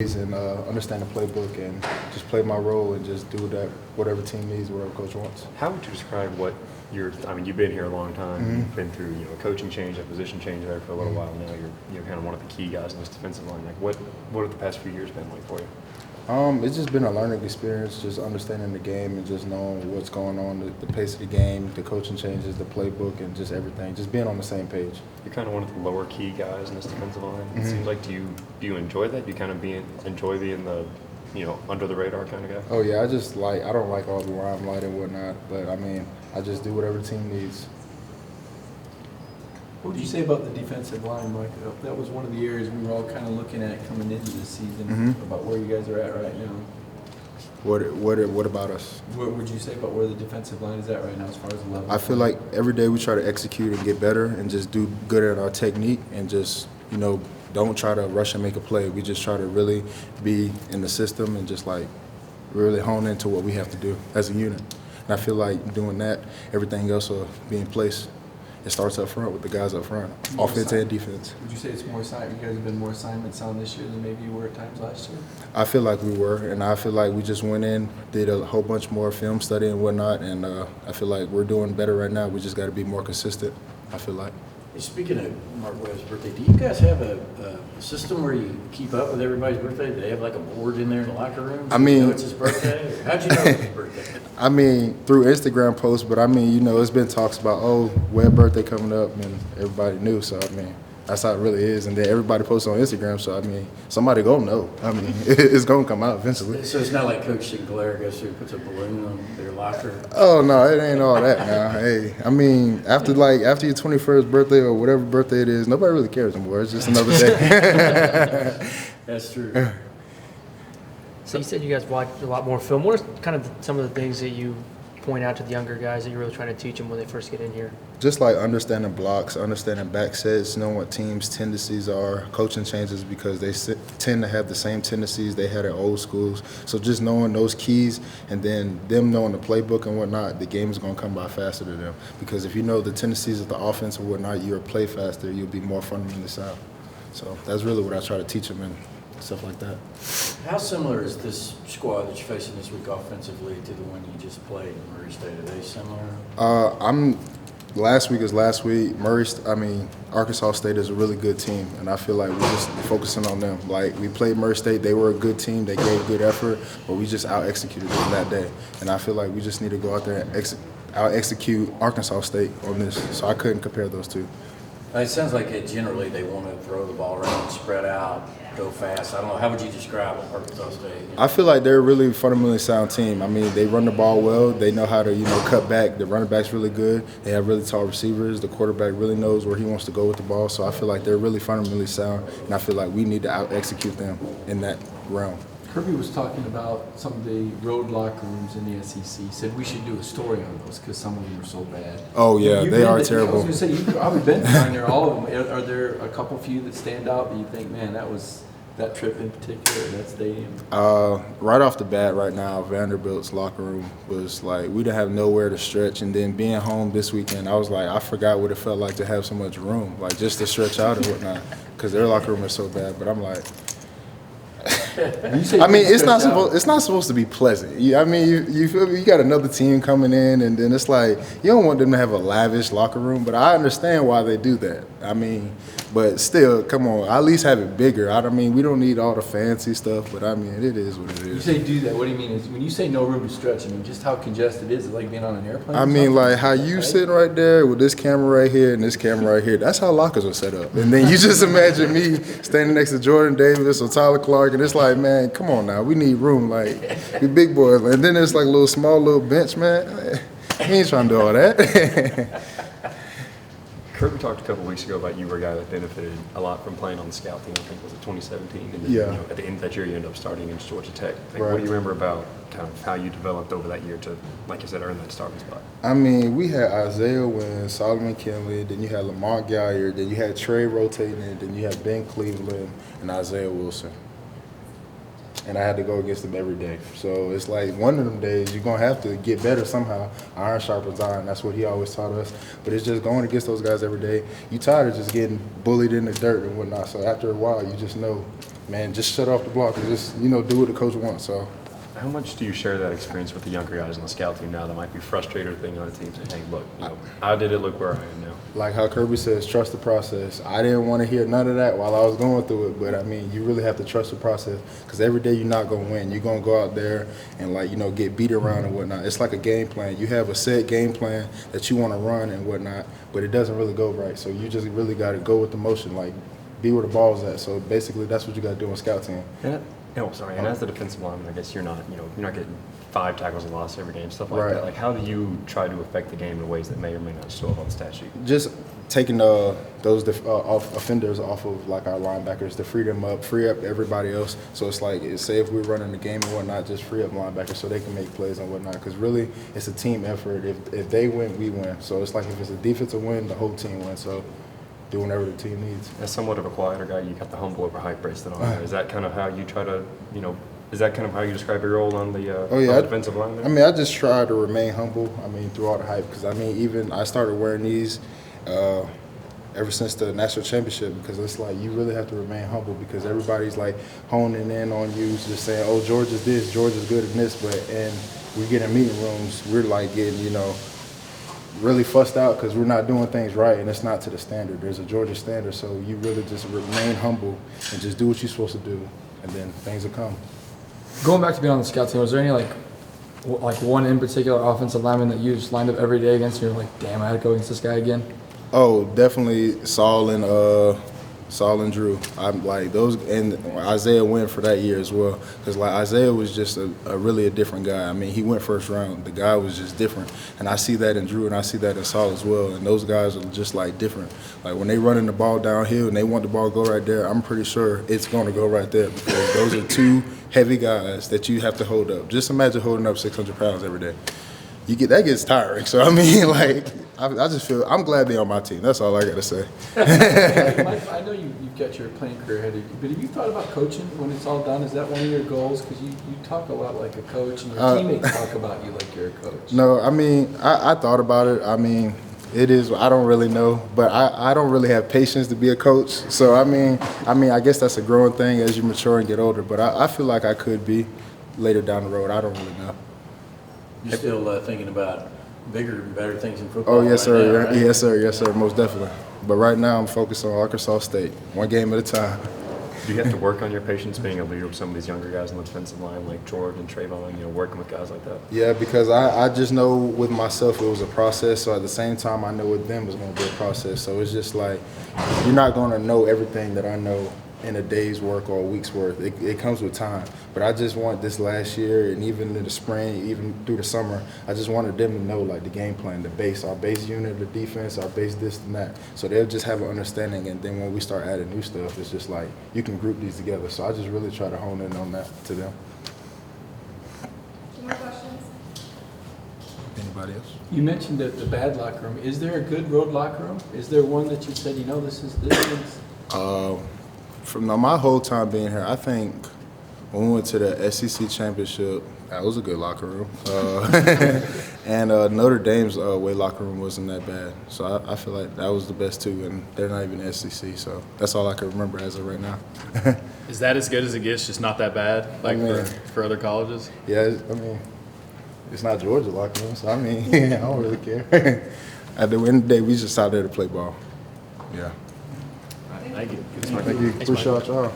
and understand the playbook and just play my role and just do that whatever team needs, whatever coach wants. How would you describe what you've been here a long time, you've been through, a coaching change, a position change there for a little while now. You're kind of one of the key guys in this defensive line. Like, what have the past few years been like for you? It's just been a learning experience, just understanding the game and just knowing what's going on, the pace of the game, the coaching changes, the playbook, and just everything, just being on the same page. You're kind of one of the lower key guys in this defensive line. It seems like, do you enjoy that? Do you kind of enjoy being the, under the radar kind of guy? Oh yeah, I don't like all the limelight and whatnot, but I mean, I just do whatever the team needs. What would you say about the defensive line, Mike? That was one of the areas we were all kind of looking at coming into this season, about where you guys are at right now. What about us? What would you say about where the defensive line is at right now as far as the level? I feel like every day we try to execute and get better and just do good at our technique and just, don't try to rush and make a play. We just try to really be in the system and just really hone into what we have to do as a unit. And I feel like doing that, everything else will be in place. It starts up front with the guys up front, offense and defense. Would you say it's more assignment? You guys have been more assignments on this year than maybe you were at times last year? I feel like we were, and I feel like we just went in, did a whole bunch more film study and whatnot, and I feel like we're doing better right now. We just got to be more consistent, I feel like. Speaking of Mark Webb's birthday, do you guys have a system where you keep up with everybody's birthday? Do they have like a board in there in the locker room? I mean, you know it's his birthday? Or how'd you know it's his birthday? I mean, through Instagram posts, but I mean, it's been talks about, Webb birthday coming up, and everybody knew, so I mean, that's how it really is. And then everybody posts on Instagram, so I mean, somebody gonna know. I mean, it's gonna come out eventually. So it's not like Coach Sinclair goes through and puts a balloon on their locker? Oh no, it ain't all that now. Hey, I mean, after your 21st birthday or whatever birthday it is, nobody really cares anymore. It's just another day. That's true. So you said you guys watch a lot more film. What are kind of some of the things that you point out to the younger guys that you're really trying to teach them when they first get in here? Just understanding blocks, understanding back sets, knowing what teams' tendencies are, coaching changes because they tend to have the same tendencies they had at old schools. So just knowing those keys and then them knowing the playbook and whatnot, the game is going to come by faster to them. Because if you know the tendencies of the offense and whatnot, you'll play faster, you'll be more fundamentally sound. So that's really what I try to teach them and stuff like that. How similar is this squad that you're facing this week offensively to the one you just played in Murray State? Are they similar? Last week is last week. Arkansas State is a really good team, and I feel like we're just focusing on them. Like, we played Murray State, they were a good team, they gave good effort, but we just out-executed them that day. And I feel like we just need to go out there and out-execute Arkansas State on this. So I couldn't compare those two. It sounds like generally they want to throw the ball around, spread out, go fast. I don't know. How would you describe Arkansas State? I feel like they're a really fundamentally sound team. I mean, they run the ball well. They know how to, cut back. The running back's really good. They have really tall receivers. The quarterback really knows where he wants to go with the ball. So I feel like they're really fundamentally sound, and I feel like we need to out-execute them in that realm. Kirby was talking about some of the road locker rooms in the SEC. He said we should do a story on those because some of them are so bad. Oh, yeah, they are terrible. I was going to say, you've probably been down there, all of them. Are there a couple few that stand out that you think, man, that trip in particular, that stadium? Right off the bat right now, Vanderbilt's locker room was like, we didn't have nowhere to stretch. And then being home this weekend, I was like, I forgot what it felt like to have so much room, like just to stretch out and whatnot, because their locker room is so bad. But I'm like, it's not supposed to be pleasant. You feel me? You got another team coming in, and then it's like you don't want them to have a lavish locker room. But I understand why they do that. But still, come on, at least have it bigger. We don't need all the fancy stuff, but it is what it is. You say do that. What do you mean? When you say no room to stretch, just how congested is it? Like being on an airplane? Like how you sitting right there with this camera right here and this camera right here. That's how lockers are set up. And then you just imagine me standing next to Jordan Davis or Tyler Clark, and it's like, man, come on now, we need room. Like, we big boys. And then there's like a small bench, man. We ain't trying to do all that. Kirby talked a couple weeks ago about you were a guy that benefited a lot from playing on the scout team. I think was it 2017, and then, at the end of that year, you ended up starting against Georgia Tech. What do you remember about kind of how you developed over that year to, like you said, earn that starting spot? We had Isaiah Wynn, Solomon Kinley, then you had Lamont Galliard, then you had Trey rotating, then you had Ben Cleveland and Isaiah Wilson. and I had to go against them every day. So it's like one of them days you're going to have to get better somehow. Iron sharpens iron. That's what he always taught us. But it's just going against those guys every day. You tired of just getting bullied in the dirt and whatnot. So after a while, you just know, man, just shut off the block and just, do what the coach wants. So. How much do you share that experience with the younger guys on the scout team now that might be frustrated with being on the team saying, hey, look, how did it look where I am now? Like how Kirby says, trust the process. I didn't want to hear none of that while I was going through it, but I mean, you really have to trust the process because every day you're not going to win. You're going to go out there and get beat around and whatnot. It's like a game plan. You have a set game plan that you want to run and whatnot, but it doesn't really go right. So you just really got to go with the motion, like be where the ball's at. So basically, that's what you got to do on scout team. And as the defensive lineman, I guess you're not getting 5 tackles a loss every game, stuff like Right. that. Like, how do you try to affect the game in ways that may or may not show up on the stat sheet? Just taking those offenders off of like our linebackers to free them up, free up everybody else. So it's like, say if we're running the game and whatnot, just free up linebackers so they can make plays and whatnot. Because really, it's a team effort. If they win, we win. So it's like if it's a defensive win, the whole team wins. So do whatever the team needs. As somewhat of a quieter guy, you got the humble over hype bracelet on. Is that kind of how you try to, is that kind of how you describe your role on the on the defensive line there? I mean, I just try to remain humble. Through all the hype, because even I started wearing these ever since the national championship, because it's like you really have to remain humble because everybody's like honing in on you, just saying, "Oh, George is this, George is good at this," and we get in meeting rooms, we're like getting really fussed out because we're not doing things right and it's not to the standard. There's a Georgia standard, so you really just remain humble and just do what you're supposed to do, and then things will come. Going back to being on the scout team, was there any like one in particular offensive lineman that you just lined up every day against and you're like, damn, I had to go against this guy again? Oh, definitely Saul and Drew. I'm like those, and Isaiah went for that year as well. Because like Isaiah was just a really a different guy. He went first round. The guy was just different, and I see that in Drew and I see that in Saul as well. And those guys are just like different. Like when they running the ball downhill and they want the ball to go right there, I'm pretty sure it's going to go right there because those are 2 heavy guys that you have to hold up. Just imagine holding up 600 pounds every day. That gets tiring. So I just feel I'm glad they're on my team. That's all I got to say. Mike, I know you've got your playing career ahead of you, but have you thought about coaching when it's all done? Is that one of your goals? Because you talk a lot like a coach, and your teammates talk about you like you're a coach. No, I thought about it. It is. I don't really know, but I don't really have patience to be a coach. So I guess that's a growing thing as you mature and get older. But I feel like I could be later down the road. I don't really know. You're still thinking about bigger and better things in football? Oh, yes, sir. Right now, right? Yes, sir, most definitely. But right now I'm focused on Arkansas State, one game at a time. Do you have to work on your patience being a leader with some of these younger guys on the defensive line like George and Trayvon, working with guys like that? Yeah, because I just know with myself it was a process. So at the same time, I know with them it's going to be a process. So it's just like you're not going to know everything that I know in a day's work or a week's worth. It comes with time. But I just want this last year and even in the spring, even through the summer, I just wanted them to know like the game plan, the base, our base unit, the defense, our base this and that. So they'll just have an understanding, and then when we start adding new stuff, it's just like you can group these together. So I just really try to hone in on that to them. Any more questions? Anybody else? You mentioned the bad locker room. Is there a good road locker room? Is there one that you said, this is From my whole time being here, I think when we went to the SEC championship, that was a good locker room. And Notre Dame's away locker room wasn't that bad. So I feel like that was the best too, and they're not even SEC. So that's all I can remember as of right now. Is that as good as it gets, just not that bad, for other colleges? Yeah, it's not Georgia locker room, so I don't really care. At the end of the day, we just out there to play ball. Yeah. Thank you. Thank you. Appreciate y'all.